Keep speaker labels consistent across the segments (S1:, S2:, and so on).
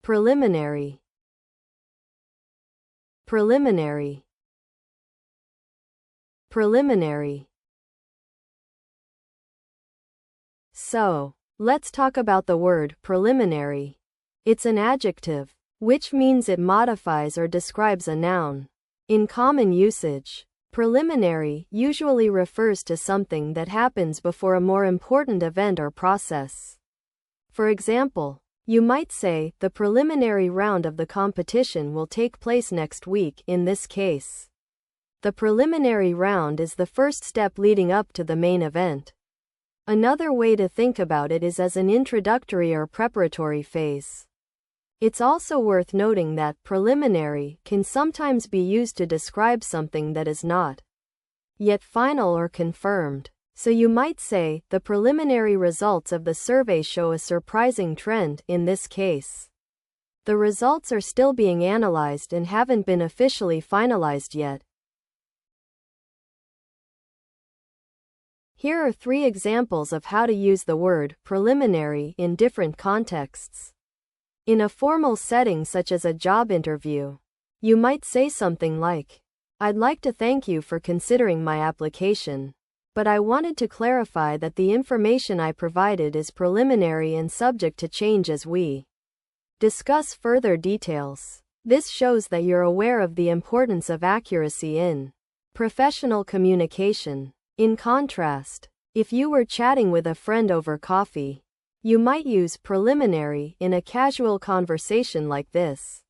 S1: preliminary, preliminary, preliminary. So, let's talk about the word preliminary. It's an adjective, which means it modifies or describes a noun. In common usage, preliminary usually refers to something that happens before a more important event or process. For example, you might say, the preliminary round of the competition will take place next week. In this case, the preliminary round is the first step leading up to the main event. Another way to think about it is as an introductory or preparatory phase. It's also worth noting that preliminary can sometimes be used to describe something that is not yet final or confirmed. So you might say, the preliminary results of the survey show a surprising trend. In this case, the results are still being analyzed and haven't been officially finalized yet. Here are 3 examples of how to use the word preliminary in different contexts. In a formal setting such as a job interview, you might say something like, "I'd like to thank you for considering my application, but I wanted to clarify that the information I provided is preliminary and subject to change as we discuss further details." This shows that you're aware of the importance of accuracy in professional communication. In contrast, if you were chatting with a friend over coffee, you might use preliminary in a casual conversation like this.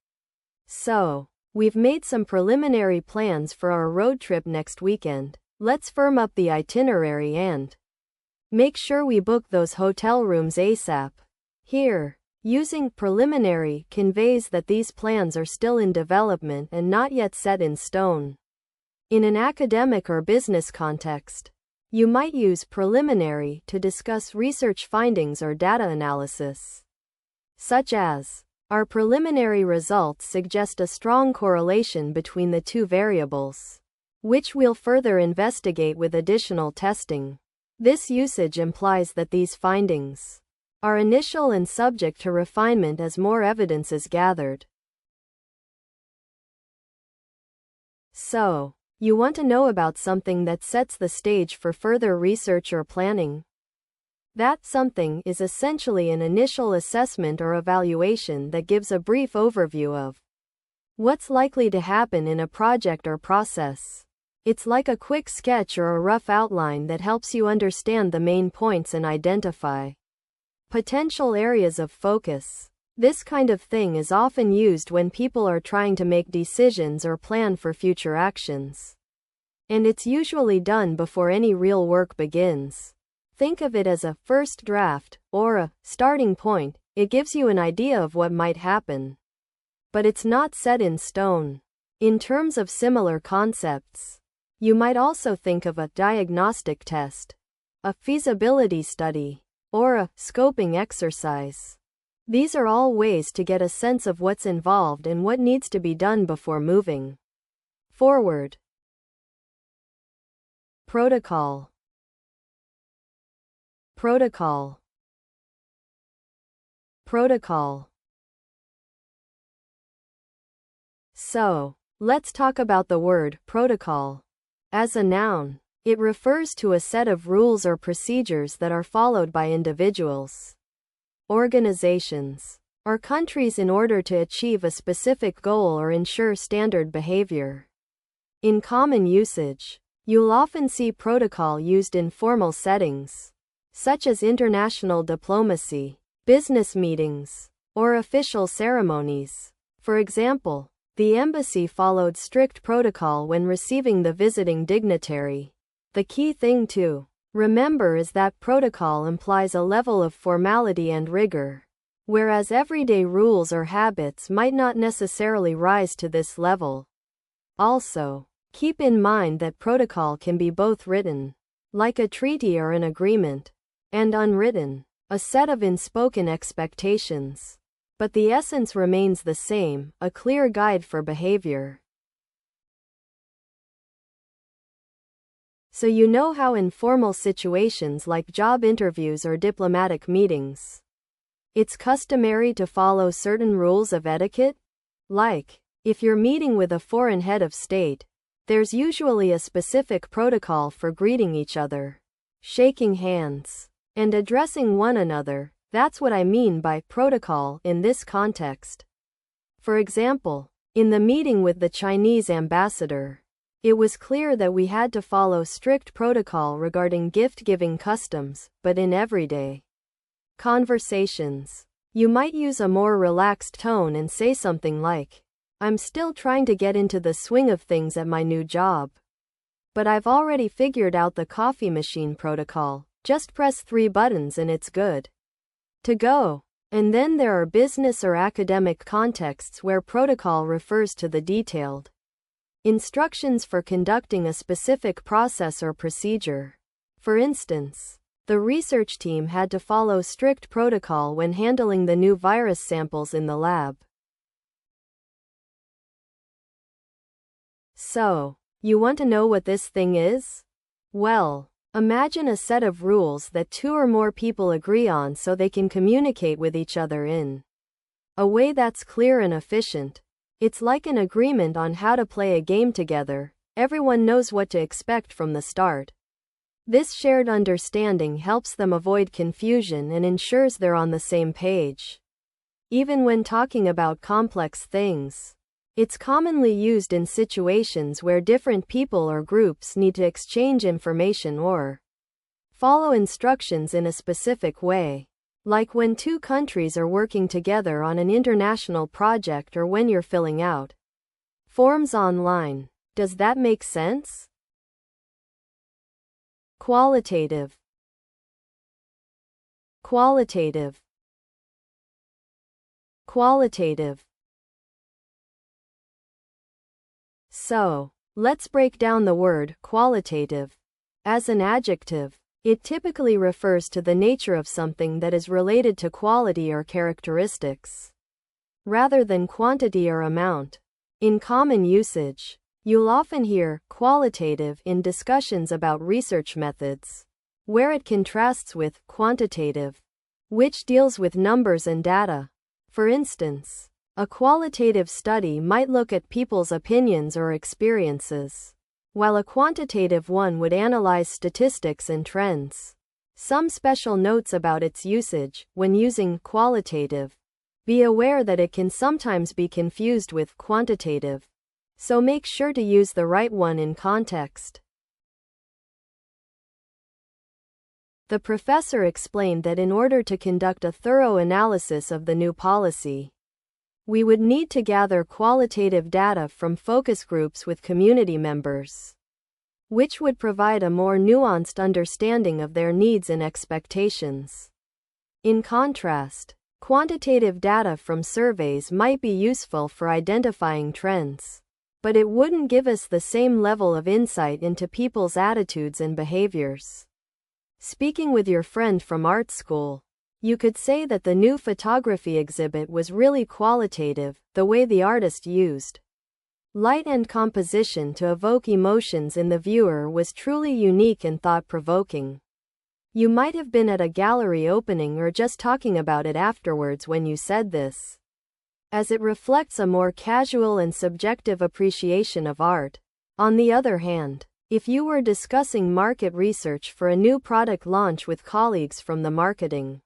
S1: "So, we've made some preliminary plans for our road trip next weekend. Let's firm up the itinerary and make sure we book those hotel rooms ASAP." Here, using preliminary conveys that these plans are still in development and not yet set in stone. In an academic or business context, you might use preliminary to discuss research findings or data analysis, such as, "Our preliminary results suggest a strong correlation between the 2 variables, which we'll further investigate with additional testing." This usage implies that these findings are initial and subject to refinement as more evidence is gathered. So, you want to know about something that sets the stage for further research or planning? That something is essentially an initial assessment or evaluation that gives a brief overview of what's likely to happen in a project or process. It's like a quick sketch or a rough outline that helps you understand the main points and identify potential areas of focus. This kind of thing is often used when people are trying to make decisions or plan for future actions. And it's usually done before any real work begins. Think of it as a first draft, or a starting point. It gives you an idea of what might happen, but it's not set in stone. In terms of similar concepts, you might also think of a diagnostic test, a feasibility study, or a scoping exercise. These are all ways to get a sense of what's involved and what needs to be done before moving forward. Protocol, protocol, protocol. So, let's talk about the word protocol. As a noun, it refers to a set of rules or procedures that are followed by individuals, organizations, or countries in order to achieve a specific goal or ensure standard behavior. In common usage, you'll often see protocol used in formal settings, such as international diplomacy, business meetings, or official ceremonies. For example, the embassy followed strict protocol when receiving the visiting dignitary. The key thing to remember is that protocol implies a level of formality and rigor, whereas everyday rules or habits might not necessarily rise to this level. Also, keep in mind that protocol can be both written, like a treaty or an agreement, and unwritten, a set of unspoken expectations. But the essence remains the same, a clear guide for behavior. So you know how in formal situations like job interviews or diplomatic meetings, It's customary to follow certain rules of etiquette. Like, if you're meeting with a foreign head of state, there's usually a specific protocol for greeting each other, shaking hands, and addressing one another. That's what I mean by protocol in this context. For example, in the meeting with the Chinese ambassador, it was clear that we had to follow strict protocol regarding gift-giving customs, but in everyday conversations, you might use a more relaxed tone and say something like, "I'm still trying to get into the swing of things at my new job, but I've already figured out the coffee machine protocol. Just press 3 buttons and it's good to go." And then there are business or academic contexts where protocol refers to the detailed instructions for conducting a specific process or procedure. For instance, the research team had to follow strict protocol when handling the new virus samples in the lab. So, you want to know what this thing is? Well, imagine a set of rules that 2 or more people agree on so they can communicate with each other in a way that's clear and efficient. It's like an agreement on how to play a game together. Everyone knows what to expect from the start. This shared understanding helps them avoid confusion and ensures they're on the same page. Even when talking about complex things, it's commonly used in situations where different people or groups need to exchange information or follow instructions in a specific way. Like when 2 countries are working together on an international project or when you're filling out forms online. Does that make sense? Qualitative. Qualitative. Qualitative. So, let's break down the word qualitative. As an adjective, it typically refers to the nature of something that is related to quality or characteristics, rather than quantity or amount. In common usage, you'll often hear qualitative in discussions about research methods, where it contrasts with quantitative, which deals with numbers and data. For instance, a qualitative study might look at people's opinions or experiences, while a quantitative one would analyze statistics and trends. Some special notes about its usage. When using qualitative, be aware that it can sometimes be confused with quantitative, so make sure to use the right one in context. The professor explained that in order to conduct a thorough analysis of the new policy, we would need to gather qualitative data from focus groups with community members, which would provide a more nuanced understanding of their needs and expectations. In contrast, quantitative data from surveys might be useful for identifying trends, but it wouldn't give us the same level of insight into people's attitudes and behaviors. Speaking with your friend from art school, you could say that the new photography exhibit was really qualitative. The way the artist used light and composition to evoke emotions in the viewer was truly unique and thought-provoking. You might have been at a gallery opening or just talking about it afterwards when you said this, as it reflects a more casual and subjective appreciation of art. On the other hand, if you were discussing market research for a new product launch with colleagues from the marketing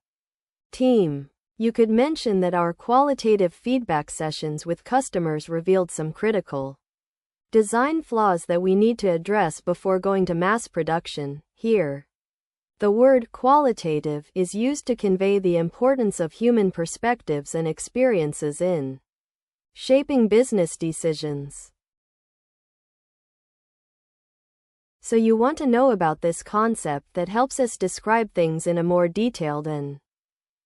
S1: team, you could mention that our qualitative feedback sessions with customers revealed some critical design flaws that we need to address before going to mass production. Here, the word qualitative is used to convey the importance of human perspectives and experiences in shaping business decisions. So you want to know about this concept that helps us describe things in a more detailed and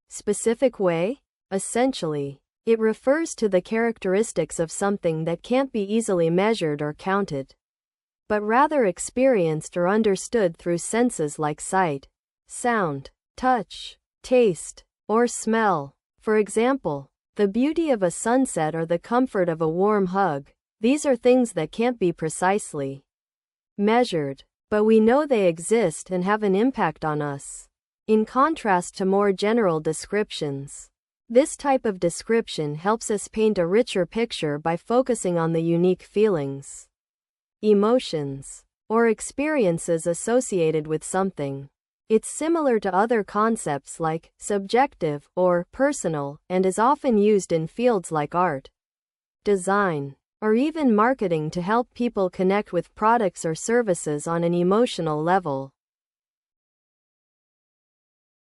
S1: specific way? Essentially, it refers to the characteristics of something that can't be easily measured or counted, but rather experienced or understood through senses like sight, sound, touch, taste, or smell. For example, the beauty of a sunset or the comfort of a warm hug. These are things that can't be precisely measured, but we know they exist and have an impact on us. In contrast to more general descriptions, This type of description helps us paint a richer picture by focusing on the unique feelings, emotions, or experiences associated with something. It's similar to other concepts like subjective or personal, and is often used in fields like art, design, or even marketing to help people connect with products or services on an emotional level.